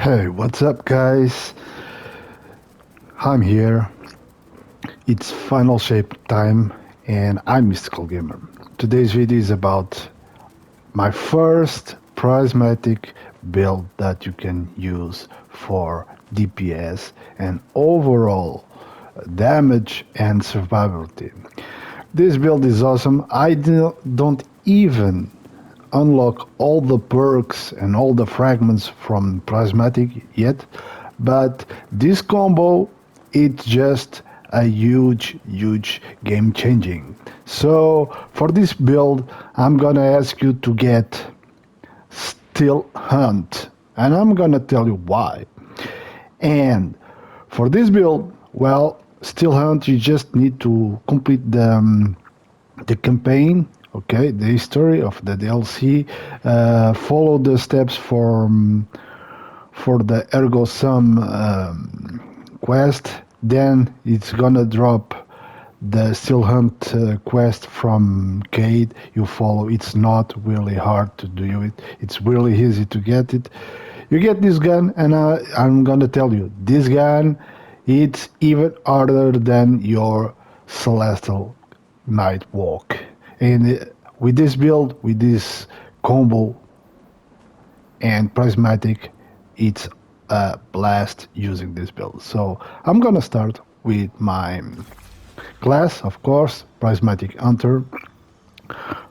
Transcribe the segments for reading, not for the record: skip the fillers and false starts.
Hey, what's up, guys? I'm here. It's final shape time, and I'm Mystical Gamer. Today's video is about my first prismatic build that you can use for DPS and overall damage and survivability. This build is awesome. Don't even unlock all the perks and all the fragments from prismatic yet, but this combo, it's just a huge game changing. So for this build, I'm gonna ask you to get Still Hunt, and I'm gonna tell you why. And for this build, well, Still Hunt, you just need to complete the campaign, okay, the history of the DLC, follow the steps for the Ergo Sum quest, then it's gonna drop the Still Hunt quest from Cade. You follow. It's not really hard to do it. It's really easy to get it. You get this gun, and I'm gonna tell you, this gun, it's even harder than your Celestial Night Walk. And with this build, with this combo and prismatic, it's a blast using this build. So I'm gonna start with my class, of course, prismatic hunter.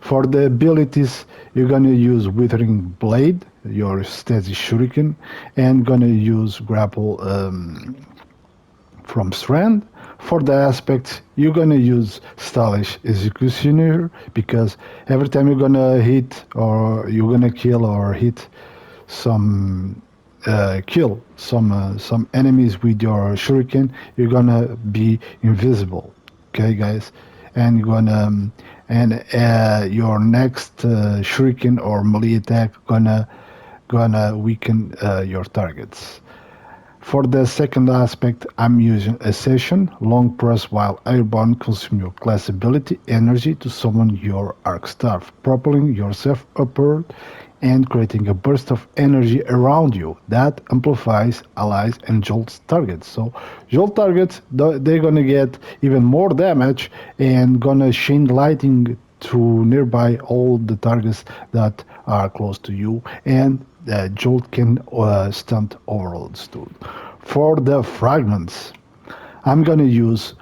For the abilities, you're gonna use withering blade, your steady shuriken, and gonna use grapple from strand. For the aspects, you're gonna use stylish executioner because every time you're gonna hit or you're gonna kill or hit some some enemies with your shuriken, you're gonna be invisible. Okay, guys, and you're gonna and your next shuriken or melee attack gonna weaken your targets. For the second aspect, I'm using a session, long press while airborne consume your class ability energy to summon your arc staff, propelling yourself upward and creating a burst of energy around you that amplifies allies and jolts targets. So jolt targets, they're gonna get even more damage and gonna shine lighting to nearby all the targets that are close to you, and jolt can stunt overloads too. For the fragments, I'm use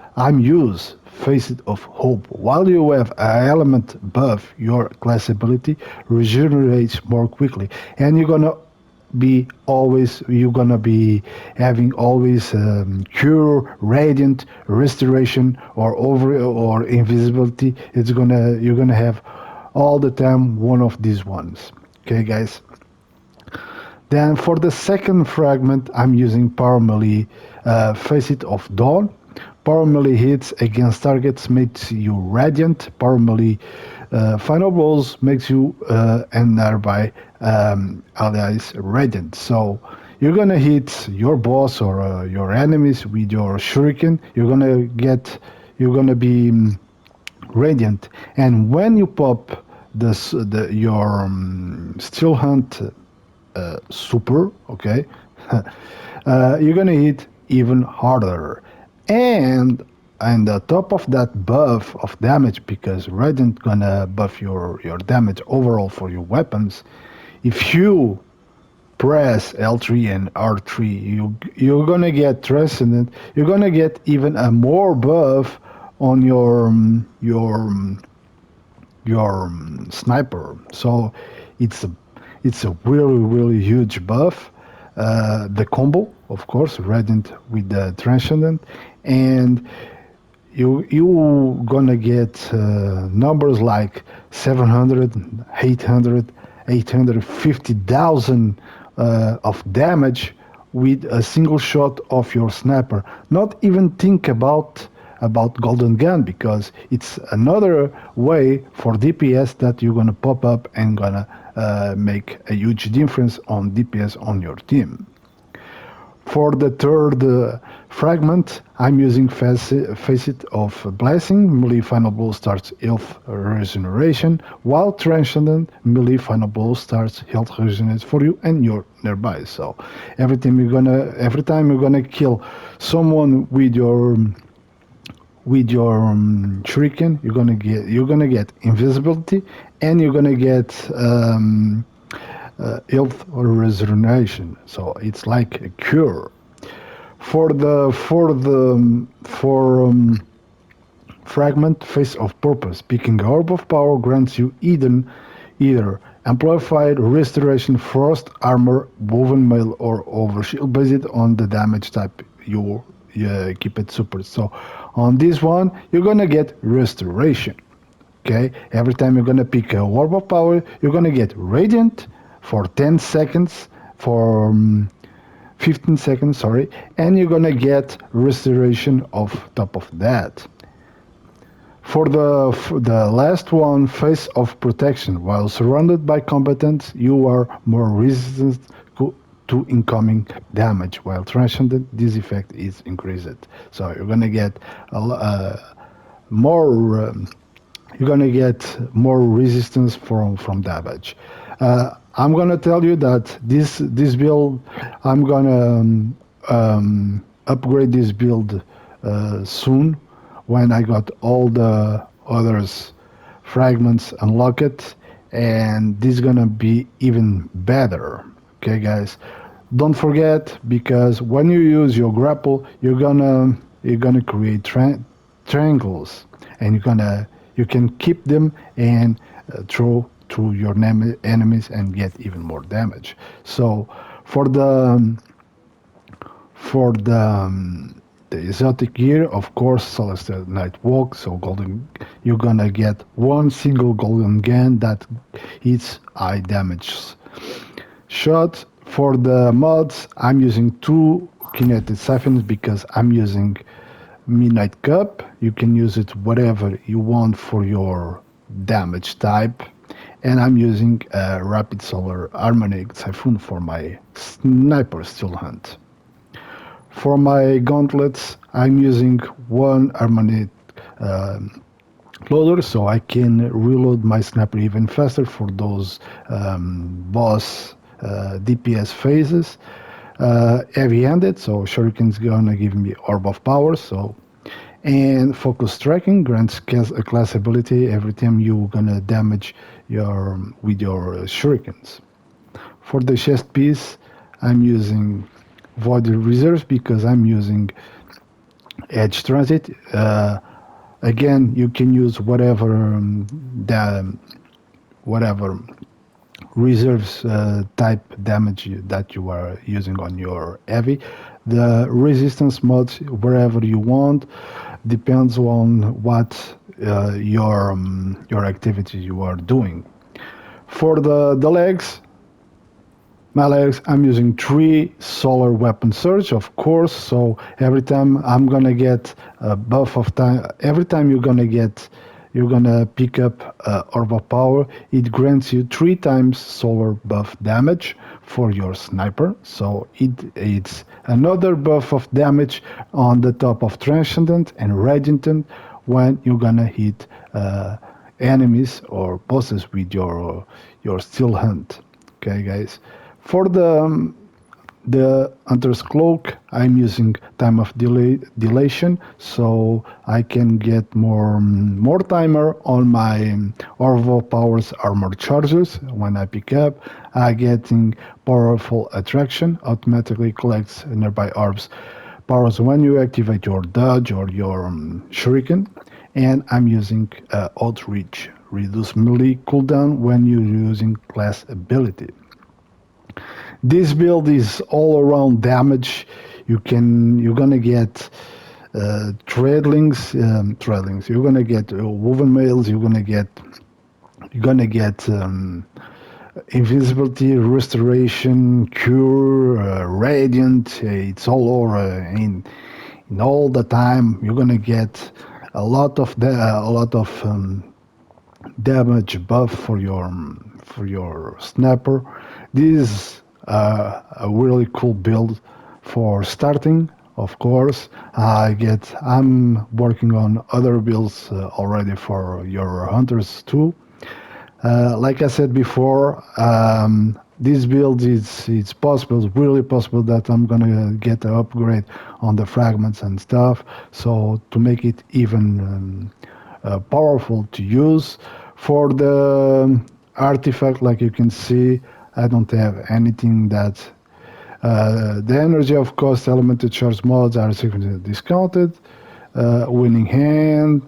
Facet of Hope. While you have an element buff, your class ability regenerates more quickly, and you're gonna be having always cure, radiant, restoration, or over or invisibility. You're gonna have all the time one of these ones. Okay, guys. Then for the second fragment, I'm using Power Melee Facet of Dawn. Power Melee hits against targets makes you radiant. Power Melee final rolls makes you and thereby allies radiant. So you're gonna hit your boss or your enemies with your shuriken. You're gonna be radiant, and when you pop your Still Hunt super, okay, you're gonna hit even harder. And the top of that buff of damage, because Radiant gonna buff your damage overall for your weapons. If you press L3 and R3, you're gonna get Transcendent. You're gonna get even a more buff on your sniper. So it's a it's a really huge buff. The combo, of course, Radiant with the Transcendent, and you gonna get numbers like 700, 800, 850,000 of damage with a single shot of your sniper. Not even think about Golden Gun, because it's another way for DPS that you're gonna pop up and gonna make a huge difference on DPS on your team. For the third fragment, I'm using Facet of Blessing. Melee final blow starts health regeneration, while Transcendent melee final blow starts health regeneration for you and your nearby. So every time you're gonna kill someone with your shuriken, you're gonna get invisibility, and you're gonna get health or regeneration. So it's like a cure. For fragment face of purpose, picking orb of power grants you either amplified restoration, frost armor, woven mail, or overshield based on the damage type you keep it super. So on this one, you're gonna get restoration. Okay, every time you're gonna pick a orb of power, you're gonna get radiant for 10 seconds, for 15 seconds, sorry, and you're gonna get restoration of top of that. For the last one, Face of Protection. While surrounded by combatants, you are more resistant to incoming damage. While Transcendent, this effect is increased. So you're gonna get more. You're gonna get more resistance from damage. I'm gonna tell you that this build, I'm gonna upgrade this build soon when I got all the others fragments unlocked, and this is gonna be even better. Okay, guys, don't forget, because when you use your grapple, you're gonna create triangles, and you can keep them and throw to your enemies and get even more damage. So for the for the exotic gear, of course, Celestial Night Walk. So golden, you're gonna get one single golden gun that hits high damage shot. For the mods, I'm using two kinetic siphons because I'm using Midnight Cup. You can use it whatever you want for your damage type. And I'm using a Rapid Solar Harmonic Siphon for my Sniper Steel Hunt. For my gauntlets, I'm using one Harmonic loader, so I can reload my sniper even faster for those boss DPS phases. Heavy-handed, so Shuriken's gonna give me Orb of Power, so and focus striking grants a class ability every time you're gonna damage your with your shurikens. For the chest piece, I'm using Void Reserves because I'm using Edge Transit. Again, you can use whatever reserves type damage that you are using on your heavy. The resistance mods wherever you want depends on what your activity you are doing. For the legs, my legs, I'm using three solar weapon surge, of course. So every time I'm gonna get a buff of time, every time you're gonna pick up orb of power, it grants you 3 times solar buff damage for your sniper. So it's another buff of damage on the top of transcendent and radiant when you're gonna hit enemies or bosses with your steel hunt. Okay, guys. For the Hunter's Cloak, I'm using time of dilation, so I can get more timer on my Orvo Powers armor charges. When I pick up, I getting powerful attraction, automatically collects nearby orbs powers when you activate your dodge or your shuriken, and I'm using outreach, reduce melee cooldown when you're using class ability. This build is all around damage. You're gonna get treadlings. You're gonna get woven mails. You're gonna get invisibility, restoration, cure, radiant. It's all over in all the time. You're gonna get a lot of damage buff for your sniper. This is a really cool build For starting, of course, I'm working on other builds already for your hunters too. Like I said before, this build is it's possible, it's really possible that I'm gonna get an upgrade on the fragments and stuff. So to make it even powerful to use for the artifact, like you can see, I don't have anything that the energy of cost elemental charge mods are significantly discounted. Winning hand,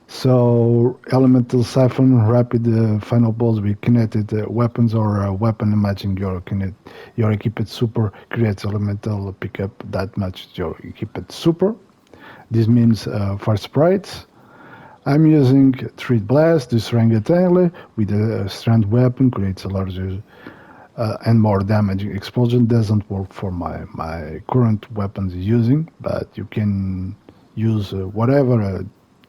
so elemental siphon, rapid final balls with kinetic weapons or weapon matching your equipped super creates elemental pickup that matches your equipped super. This means for sprites. I'm using Thread Blast, this rectangle with a strand weapon creates a larger and more damaging explosion. Doesn't work for my current weapons using, but you can use whatever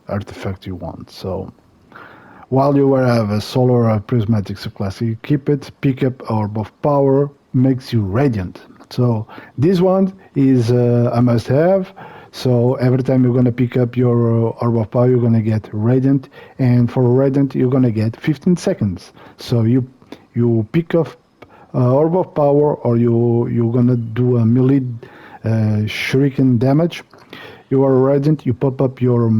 artifact you want. So while you have a solar prismatic subclass, keep it, pick up orb of power makes you radiant. So this one is a must have. So every time you're gonna pick up your orb of power, you're gonna get radiant, and for radiant you're gonna get 15 seconds. So you pick up orb of power, or you're gonna do a melee shuriken damage. You are radiant. You pop up your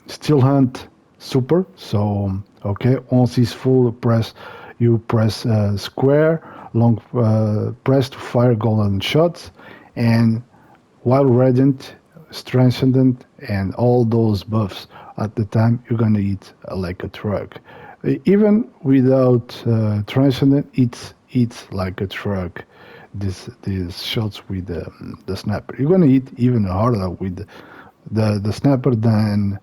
Steel Hunt super. So okay, once it's full, you press square, long press to fire golden shots, and while radiant, transcendent, and all those buffs at the time, you're gonna eat like a truck. Even without transcendent, it's like a truck. These shots with the sniper, you're gonna hit even harder with the sniper than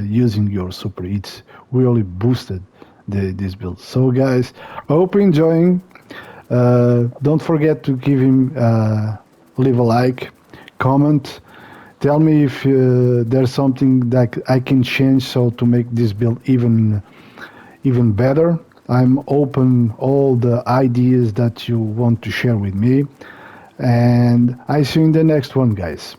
using your super. It's really boosted this build. So guys, I hope you're enjoying. Don't forget to give him leave a like, comment, tell me if there's something that I can change so to make this build even better. I'm open all the ideas that you want to share with me, and I see you in the next one, guys.